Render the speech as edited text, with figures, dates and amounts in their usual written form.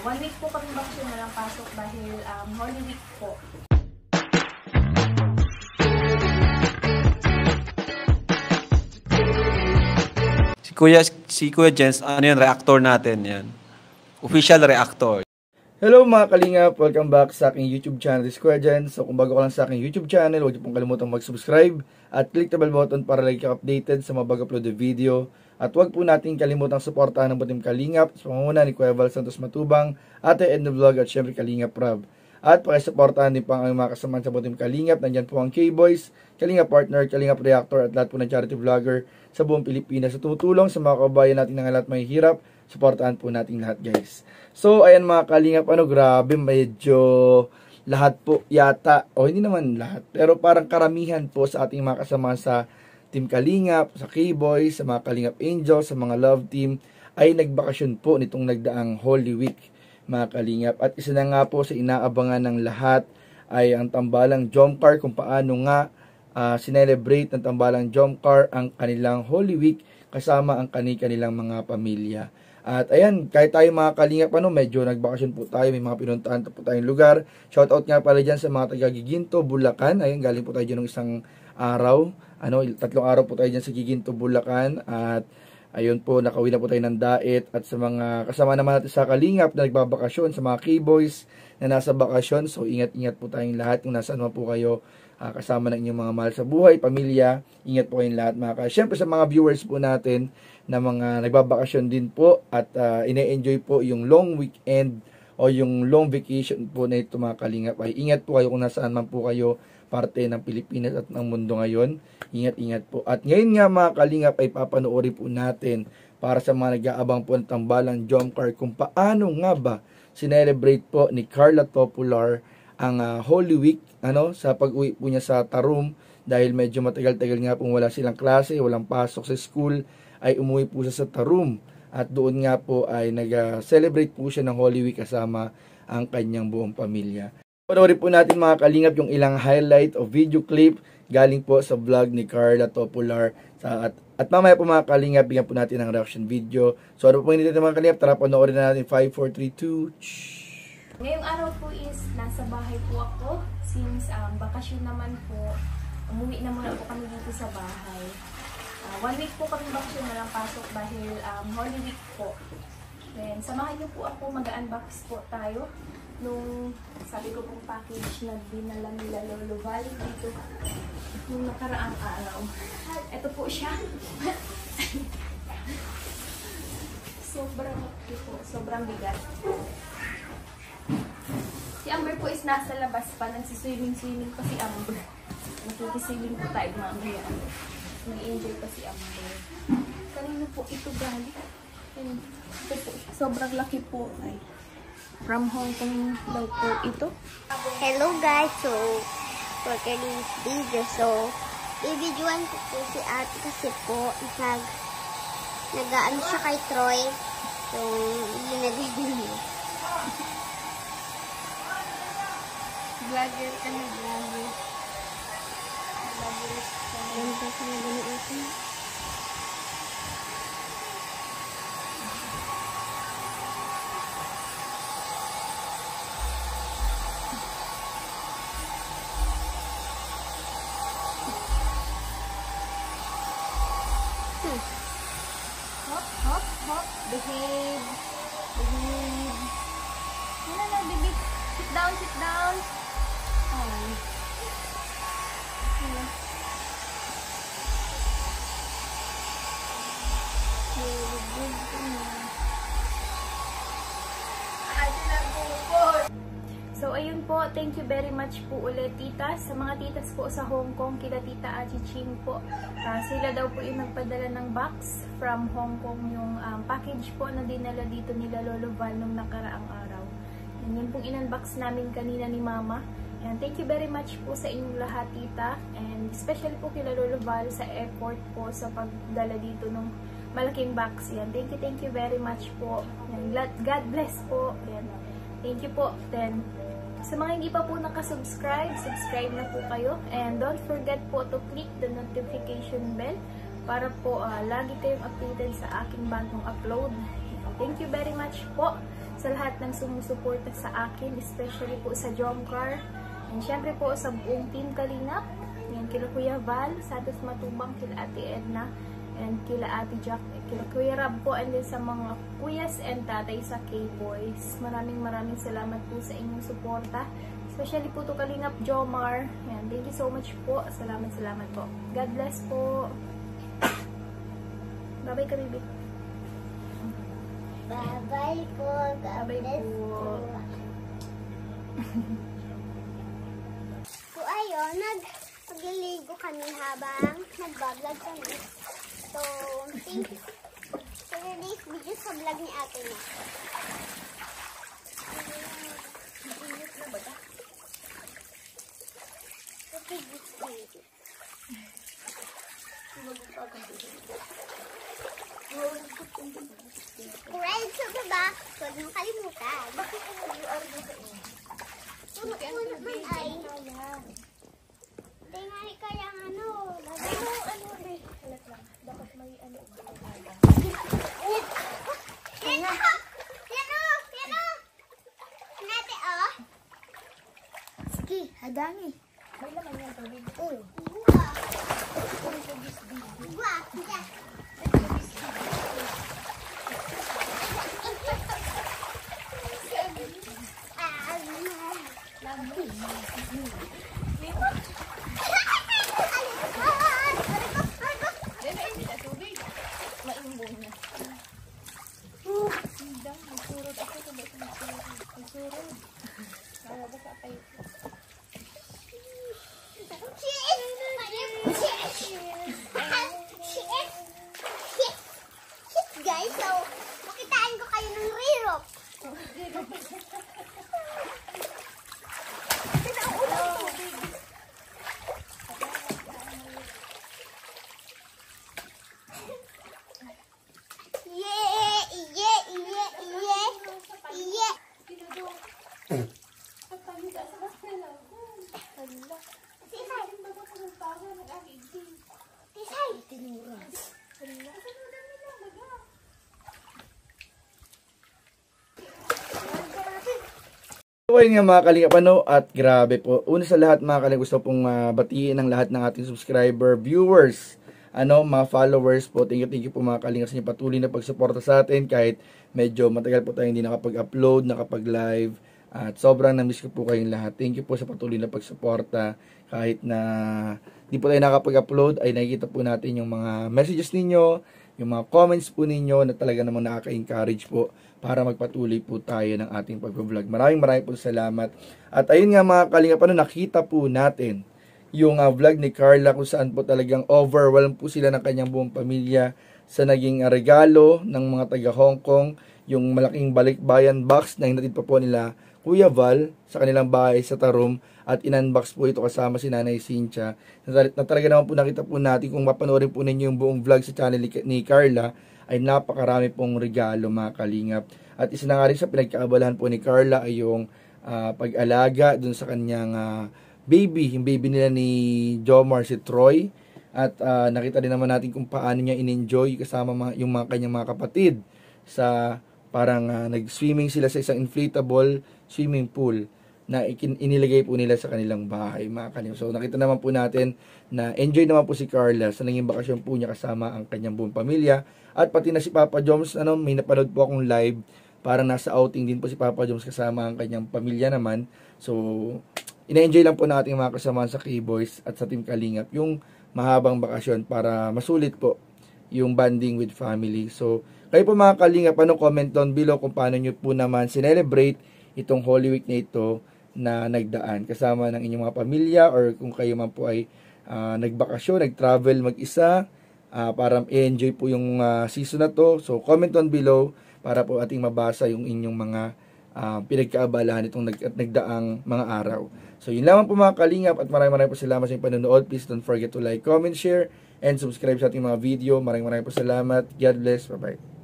1 week po kami bakasyon na lang pasok dahil Holy Week po. Si Kuya Jens, ano yun, reactor natin yan. Official reactor. Hello mga kalingap! Welcome back sa aking YouTube channel, this is Kuya Jens. So kung bago ka lang sa aking YouTube channel, huwag niyo pong kalimutang mag-subscribe at click the bell button para lagi ka updated sa mga bago-upload na video. At huwag po natin kalimutang suportahan ng Butim Kalingap sa pangunguna ni Kuya Val Santos Matubang, Ate Edna Vlog at syempre Kalingap Rob. At pakisuportahan din po ang mga kasamahan sa Butim Kalingap. Nandyan po ang K-Boys, Kalingap Partner, Kalingap Reactor at lahat po ng charity vlogger sa buong Pilipinas. Sa tumutulong sa mga kababayan natin na lahat may hirap, suportahan po natin lahat guys. So ayan mga Kalingap, grabe medyo lahat po yata, hindi naman lahat, pero parang karamihan po sa ating mga kasama sa Team Kalingap, sa K-Boys, sa mga Kalingap Angels, sa mga Love Team, ay nagbakasyon po nitong nagdaang Holy Week, mga Kalingap. At isa na nga po sa inaabangan ng lahat ay ang tambalang Jomcar, kung paano nga sinelebrate ng tambalang Jomcar ang kanilang Holy Week kasama ang kanilang mga pamilya. At ayan, kahit tayo mga Kalingap, medyo nagbakasyon po tayo, may mga pinuntahan po tayong lugar. Shoutout nga pala dyan sa mga taga Giginto, Bulacan. Ayun, galing po tayo dyan ng isang araw. 3 araw po tayo dyan sa Giginto, Bulacan. At ayun po, nakauwi na po tayo ng Daet. At sa mga kasama naman natin sa Kalingap na nagbabakasyon, sa mga K-Boys na nasa bakasyon. So ingat-ingat po tayong lahat kung nasaan man po kayo kasama ng inyong mga mahal sa buhay, pamilya. Ingat po kayong lahat mga Siyempre sa mga viewers po natin na mga nagbabakasyon din po at ine-enjoy po yung long weekend o yung long vacation po na ito mga Kalingap. Ay ingat po kayo kung nasaan man po kayo, parte ng Pilipinas at ng mundo ngayon. Ingat-ingat po. At ngayon nga mga Kalingap ay papanoorin po natin para sa mga nag-aabang po ng tambalang Jomcar kung paano nga ba sinelebrate po ni Carla Topular ang Holy Week sa pag-uwi po niya sa Tarum dahil medyo matagal-tagal nga pong wala silang klase, walang pasok sa school, ay umuwi po siya sa Tarum at doon nga po ay nag-celebrate po siya ng Holy Week kasama ang kanyang buong pamilya. Panoorin po natin mga Kalingap yung ilang highlight o video clip galing po sa vlog ni Carla Topular at mamaya po mga Kalingap bigyan po natin ng reaction video. So ano po hindi natin mga Kalingap, tara panoorin na natin. 5, 4, 3, 2 Ngayong araw po is nasa bahay po ako since bakasyon naman po. Umuwi na muna po kami dito sa bahay. 1 week po kami bakasyon na lang pasok dahil Holy Week po. Then samahan niyo po ako, mag-unbox po tayo nung sabi ko pong package na dinala nila Lolo Val dito nung nakaraang araw. Ito po siya. Sobrang bigat. Si Amber po is nasa labas pa, nagsiswimming pa si Amber. Nakikiswimming po tayo mamaya. Nag-enjoy pa si Amber. Kanino po ito galing? Ito po, sobrang laki po. Ay, from Hong Kong daw po ito. Hello guys, so for today's video, so i-videoan ko po si ate kasi po nag-ano siya kay Troy. So, ginagay niyo. Vlogger ka na, vlogger. Vlogger ka na. Ganda ka na ganun ito. Hop. Behave. Ano, baby? Sit down. Ay. So, ayun po. Thank you very much po ulit, titas. Sa mga titas po sa Hong Kong, kila Tita Aji Ching po. Sila daw po yung nagpadala ng box from Hong Kong, yung package po na dinala dito nila Lolo Val nung nakaraang araw. Yun pong in-unbox namin kanina ni Mama. And thank you very much po sa inyong lahat, tita. And especially po kila Lolo Val sa effort po sa pagdala dito ng malaking box. Yan. Thank you very much po. Yan. God bless po. Yan. Thank you po. Then, sa mga hindi pa po nakasubscribe, subscribe na po kayo. And don't forget po to click the notification bell para po lagi kayong updated sa aking bagong upload. Thank you very much po. sa lahat ng sumusuporta sa akin, especially po sa Jomcar. And syempre po sa buong Team Kalingap. Yan, kila Kuya Val, Santos Matubang, kila Ate Edna, and kila Ate Jack, kila Kuya Rab po, and din sa mga kuyas and tatay sa K-Boys. Maraming salamat po sa inyong suporta. Especially po to Kalingap Jomar. Yan, thank you so much po. Salamat po. God bless po. Bye-bye ka, baby. Bye-bye po. God bless po. So, ayun, nagliligo kami habang nagbablog kami. So, thank you for today's video sa vlog ni ate na. Okay, this video. Right sa baba, huwag mong kalimutan. Bakit ang mag-order sa inyo? Puno man ay. Hindi nga kaya ano. Ano eh. Halat lang. Dapat may ano. Yan o. Yan o. Nate o. Sige, hadangi. May naman yan tubig. Oo. Buwa. Buwa. Guys, so makitain ko kayo ng rirok. So ayun nga mga Kalingap, at grabe po. Una sa lahat mga Kalingap, gusto pong batiin ang lahat ng ating subscriber, viewers, mga followers po. Thank you po mga Kalingap sa inyo patuloy na pagsuporta sa atin kahit medyo matagal po tayo hindi nakapag-upload, nakapag-live. At sobrang na-miss ko po kayong lahat. Thank you po sa patuloy na pagsuporta. Kahit na di po tayo nakapag-upload, ay nakikita po natin yung mga messages ninyo, yung mga comments po ninyo na talaga namang nakaka-encourage po para magpatuloy po tayo ng ating pag-vlog. Maraming po salamat. At ayun nga mga Kalingap, nakita po natin yung vlog ni Carla kung saan po talagang overwhelmed po sila ng kanyang buong pamilya sa naging regalo ng mga taga Hong Kong, yung malaking balikbayan box na hinatid pa po nila Kuya Val sa kanilang bahay sa Tarum, at in-unbox po ito kasama si Nanay Cynthia. Na talaga naman po nakita po natin, kung mapanoorin po ninyo yung buong vlog sa channel ni Carla, ay napakarami pong regalo mga Kalingap. At isa na nga rin sa pinagkaabalahan po ni Carla ay yung pag-alaga dun sa kanyang baby, yung baby nila ni Jomar, si Troy. At nakita din naman natin kung paano niya in-enjoy kasama yung mga kanyang mga kapatid sa parang nag-swimming sila sa isang inflatable swimming pool na inilagay po nila sa kanilang bahay mga Kalingap. So nakita naman po natin na enjoy naman po si Carla sa naging bakasyon po niya kasama ang kanyang buong pamilya. At pati na si Papa Joms, may napanood po akong live, parang nasa outing din po si Papa Joms kasama ang kanyang pamilya naman. So ina-enjoy lang po natin mga kasama sa K-Boys at sa Team Kalingap yung mahabang bakasyon para masulit po yung bonding with family. So kayo po mga Kalingap, comment down below kung paano nyo po naman sinelebrate itong Holy Week na ito na nagdaan kasama ng inyong mga pamilya, or kung kayo man po ay nagbakasyon, nag-travel mag-isa para i-enjoy po yung season na to. So comment down below para po ating mabasa yung inyong mga pinagkaabalahan itong nagdaang mga araw. So yun lamang po mga Kalingap, at maraming po salamat sa inyong panonood. Please don't forget to like, comment, share, and subscribe sa ating mga video. Maraming po salamat. God bless. Bye-bye.